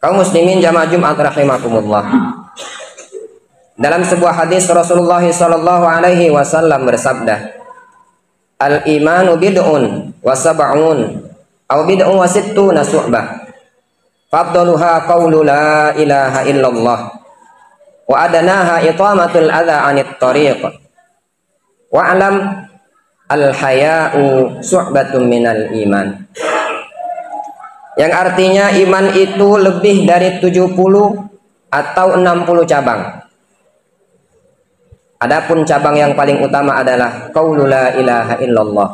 Kaum muslimin jamaah Jumat rahimakumullah. Dalam sebuah hadis Rasulullah sallallahu alaihi wasallam bersabda, "Al-imanu bid'un wa sab'un aw bid'un wa sittuna su'bah. Fadluha qawlu la ilaha illallah wa adanaha itamatul adza 'anit tariq. Wa alam al-haya'u su'batun minal iman." Yang artinya iman itu lebih dari 70 atau 60 cabang. Adapun cabang yang paling utama adalah qaulu la ilaha illallah.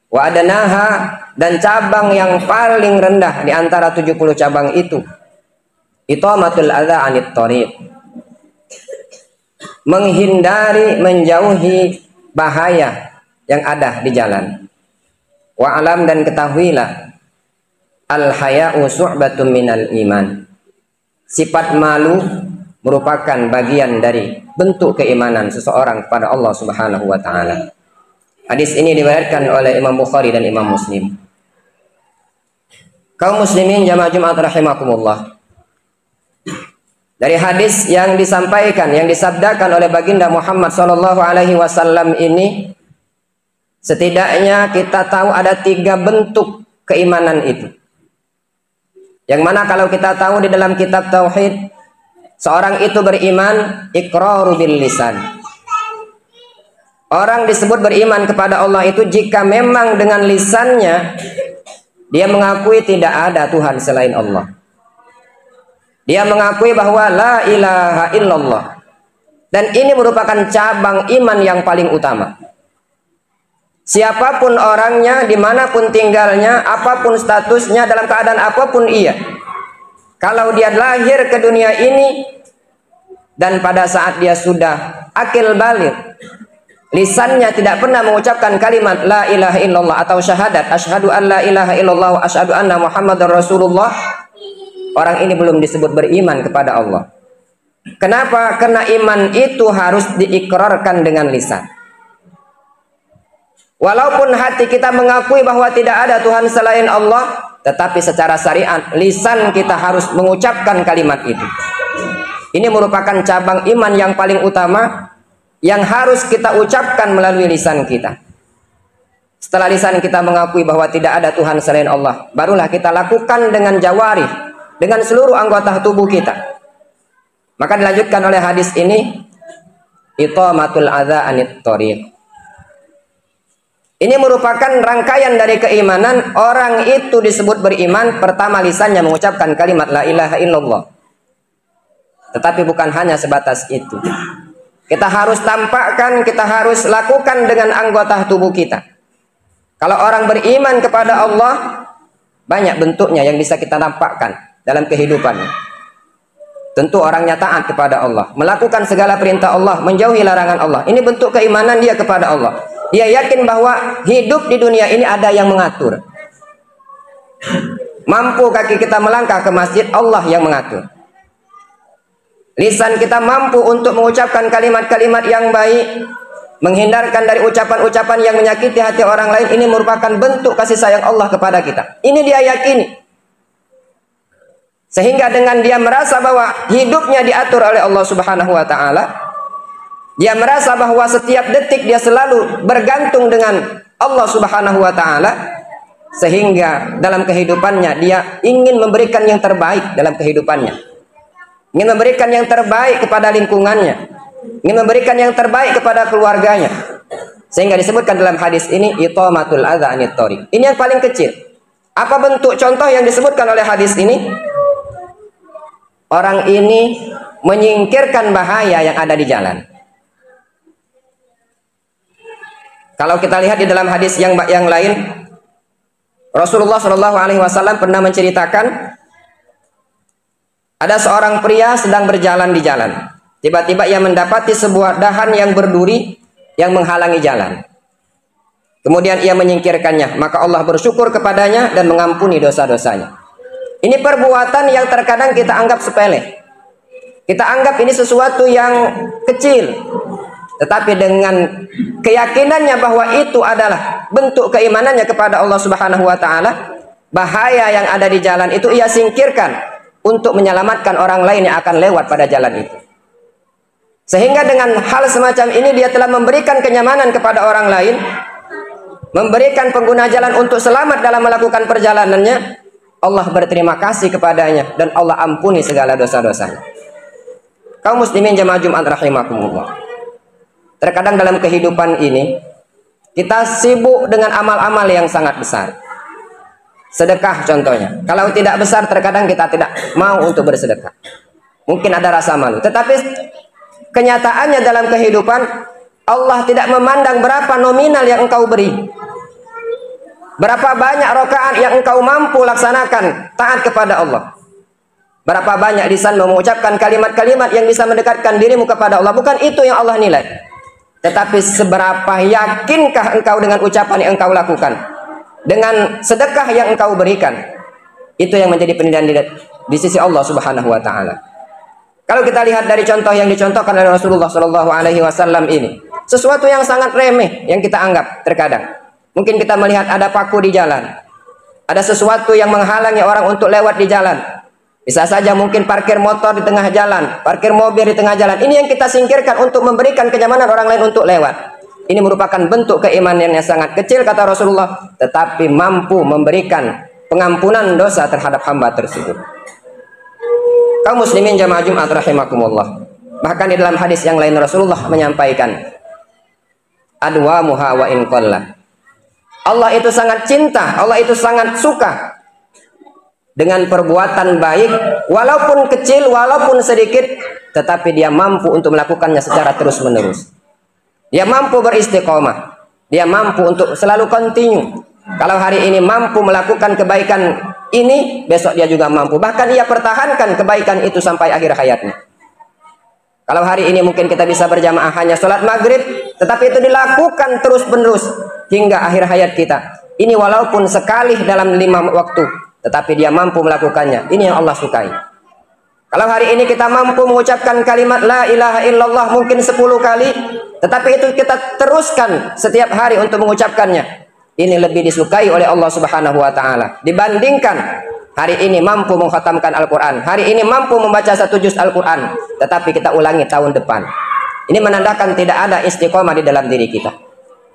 Wa adanaha, dan cabang yang paling rendah di antara 70 cabang itu itamatul adza 'anit thariq. Menghindari, menjauhi bahaya yang ada di jalan. Wa alam, dan ketahuilah al-haya'u su'batun minal iman. Sifat malu merupakan bagian dari bentuk keimanan seseorang kepada Allah Subhanahu wa taala. Hadis ini diriwayatkan oleh Imam Bukhari dan Imam Muslim. Kaum muslimin jamaah Jumat rahimakumullah. Dari hadis yang disampaikan, yang disabdakan oleh baginda Muhammad sallallahu alaihi wasallam ini, setidaknya kita tahu ada 3 bentuk keimanan itu. Yang mana kalau kita tahu di dalam kitab tauhid, seorang itu beriman iqraru bil lisan. Orang disebut beriman kepada Allah itu jika memang dengan lisannya dia mengakui tidak ada Tuhan selain Allah. Dia mengakui bahwa la ilaha illallah. Dan ini merupakan cabang iman yang paling utama. Siapapun orangnya, dimanapun tinggalnya, apapun statusnya, dalam keadaan apapun ia, kalau dia lahir ke dunia ini dan pada saat dia sudah akil baligh, lisannya tidak pernah mengucapkan kalimat la ilaha illallah atau syahadat asyhadu an la ilaha illallah wa asyhadu anna muhammadar rasulullah, orang ini belum disebut beriman kepada Allah. Kenapa? Karena iman itu harus diikrarkan dengan lisan. Walaupun hati kita mengakui bahwa tidak ada Tuhan selain Allah, tetapi secara syariat lisan kita harus mengucapkan kalimat itu. Ini merupakan cabang iman yang paling utama yang harus kita ucapkan melalui lisan kita. Setelah lisan kita mengakui bahwa tidak ada Tuhan selain Allah, barulah kita lakukan dengan jawarih, dengan seluruh anggota tubuh kita. Maka dilanjutkan oleh hadis ini, itamatul adza 'anit thariq. Ini merupakan rangkaian dari keimanan. Orang itu disebut beriman, pertama lisannya mengucapkan kalimat la ilaha illallah. Tetapi bukan hanya sebatas itu. Kita harus tampakkan, kita harus lakukan dengan anggota tubuh kita. Kalau orang beriman kepada Allah, banyak bentuknya yang bisa kita tampakkan dalam kehidupannya. Tentu orangnya taat kepada Allah, melakukan segala perintah Allah, menjauhi larangan Allah. Ini bentuk keimanan dia kepada Allah. Dia yakin bahwa hidup di dunia ini ada yang mengatur. Mampu kaki kita melangkah ke masjid, Allah yang mengatur. Lisan kita mampu untuk mengucapkan kalimat-kalimat yang baik, menghindarkan dari ucapan-ucapan yang menyakiti hati orang lain. Ini merupakan bentuk kasih sayang Allah kepada kita. Ini dia yakini. Sehingga dengan dia merasa bahwa hidupnya diatur oleh Allah Subhanahu wa taala, dia merasa bahwa setiap detik dia selalu bergantung dengan Allah Subhanahu wa taala, sehingga dalam kehidupannya dia ingin memberikan yang terbaik dalam kehidupannya. Ingin memberikan yang terbaik kepada lingkungannya, ingin memberikan yang terbaik kepada keluarganya. Sehingga disebutkan dalam hadis ini itamatul adza 'anit thariq. Ini yang paling kecil. Apa bentuk contoh yang disebutkan oleh hadis ini? Orang ini menyingkirkan bahaya yang ada di jalan. Kalau kita lihat di dalam hadis yang lain, Rasulullah Shallallahu Alaihi Wasallam pernah menceritakan ada seorang pria sedang berjalan di jalan. Tiba-tiba ia mendapati sebuah dahan yang berduri yang menghalangi jalan. Kemudian ia menyingkirkannya, maka Allah bersyukur kepadanya dan mengampuni dosa-dosanya. Ini perbuatan yang terkadang kita anggap sepele. Kita anggap ini sesuatu yang kecil. Tetapi dengan keyakinannya bahwa itu adalah bentuk keimanannya kepada Allah Subhanahu wa taala, bahaya yang ada di jalan itu ia singkirkan untuk menyelamatkan orang lain yang akan lewat pada jalan itu. Sehingga dengan hal semacam ini dia telah memberikan kenyamanan kepada orang lain, memberikan pengguna jalan untuk selamat dalam melakukan perjalanannya. Allah berterima kasih kepadanya dan Allah ampuni segala dosa-dosanya. Kaum muslimin jamaah Jumat rahimakumullah. Terkadang dalam kehidupan ini kita sibuk dengan amal-amal yang sangat besar. Sedekah contohnya. Kalau tidak besar terkadang kita tidak mau untuk bersedekah. Mungkin ada rasa malu. Tetapi kenyataannya dalam kehidupan Allah tidak memandang berapa nominal yang engkau beri. Berapa banyak rakaat yang engkau mampu laksanakan taat kepada Allah. Berapa banyak lisan mengucapkan kalimat-kalimat yang bisa mendekatkan dirimu kepada Allah. Bukan itu yang Allah nilai. Tetapi seberapa yakinkah engkau dengan ucapan yang engkau lakukan, dengan sedekah yang engkau berikan. Itu yang menjadi penilaian di sisi Allah Subhanahu wa taala. Kalau kita lihat dari contoh yang dicontohkan oleh Rasulullah Shallallahu alaihi wasallam ini, sesuatu yang sangat remeh yang kita anggap terkadang. Mungkin kita melihat ada paku di jalan, ada sesuatu yang menghalangi orang untuk lewat di jalan. Bisa saja mungkin parkir motor di tengah jalan, parkir mobil di tengah jalan. Ini yang kita singkirkan untuk memberikan kenyamanan orang lain untuk lewat. Ini merupakan bentuk keimanan yang sangat kecil kata Rasulullah, tetapi mampu memberikan pengampunan dosa terhadap hamba tersebut. Kaum muslimin jamaah Jumat rahimakumullah. Bahkan di dalam hadis yang lain Rasulullah menyampaikan, adwamuha wa in qalla. Allah itu sangat cinta, Allah itu sangat suka dengan perbuatan baik, walaupun kecil, walaupun sedikit, tetapi dia mampu untuk melakukannya secara terus-menerus. Dia mampu beristiqomah, dia mampu untuk selalu continue. Kalau hari ini mampu melakukan kebaikan ini, besok dia juga mampu. Bahkan ia pertahankan kebaikan itu sampai akhir hayatnya. Kalau hari ini mungkin kita bisa berjamaah hanya sholat maghrib, tetapi itu dilakukan terus-menerus hingga akhir hayat kita. Ini walaupun sekali dalam 5 waktu, tetapi dia mampu melakukannya. Ini yang Allah sukai. Kalau hari ini kita mampu mengucapkan kalimat la ilaha illallah mungkin 10 kali, tetapi itu kita teruskan setiap hari untuk mengucapkannya. Ini lebih disukai oleh Allah Subhanahu wa taala dibandingkan hari ini mampu mengkhatamkan Al-Quran, hari ini mampu membaca 1 juz Al-Quran, tetapi kita ulangi tahun depan. Ini menandakan tidak ada istiqomah di dalam diri kita.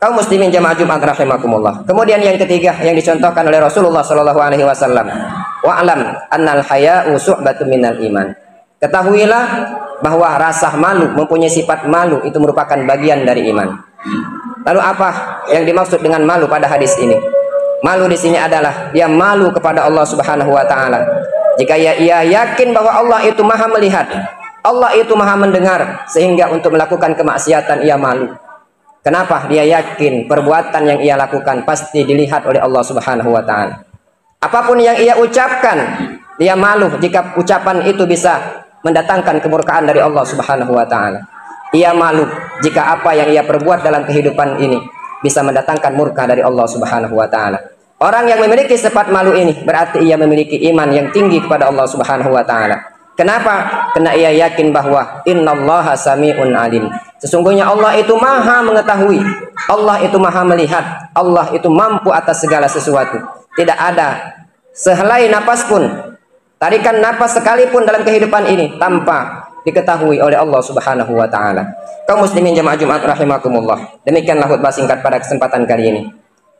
Kaum muslimin jamaah Jumat rahimakumullah. Kemudian yang ketiga yang dicontohkan oleh Rasulullah Shallallahu alaihi wasallam, wa'lam annal haya'u su'batun minal iman. Ketahuilah bahwa rasa malu, mempunyai sifat malu itu merupakan bagian dari iman. Lalu apa yang dimaksud dengan malu pada hadis ini? Malu di sini adalah dia malu kepada Allah Subhanahu wa taala. Jika ia yakin bahwa Allah itu Maha melihat, Allah itu Maha mendengar, sehingga untuk melakukan kemaksiatan ia malu. Kenapa? Dia yakin perbuatan yang ia lakukan pasti dilihat oleh Allah Subhanahu wa taala. Apapun yang ia ucapkan, dia malu jika ucapan itu bisa mendatangkan kemurkaan dari Allah Subhanahu wa taala. Ia malu jika apa yang ia perbuat dalam kehidupan ini bisa mendatangkan murka dari Allah Subhanahu wa taala. Orang yang memiliki sifat malu ini berarti ia memiliki iman yang tinggi kepada Allah Subhanahu wa taala. Kenapa? Karena ia yakin bahwa innallaha sami'un alim. Sesungguhnya Allah itu Maha mengetahui, Allah itu Maha melihat, Allah itu mampu atas segala sesuatu. Tidak ada sehelai napas pun, tarikan napas sekalipun dalam kehidupan ini tanpa diketahui oleh Allah Subhanahu wa taala. Kaum muslimin jamaah Jumat rahimakumullah. Demikianlah khutbah singkat pada kesempatan kali ini.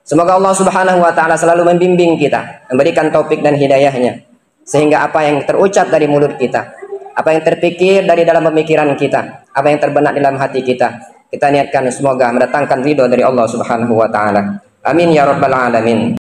Semoga Allah Subhanahu wa taala selalu membimbing kita, memberikan taufik dan hidayahnya, sehingga apa yang terucap dari mulut kita, apa yang terpikir dari dalam pemikiran kita, apa yang terbenak dalam hati kita niatkan semoga mendatangkan ridho dari Allah Subhanahu wa taala. Amin ya rabbal alamin.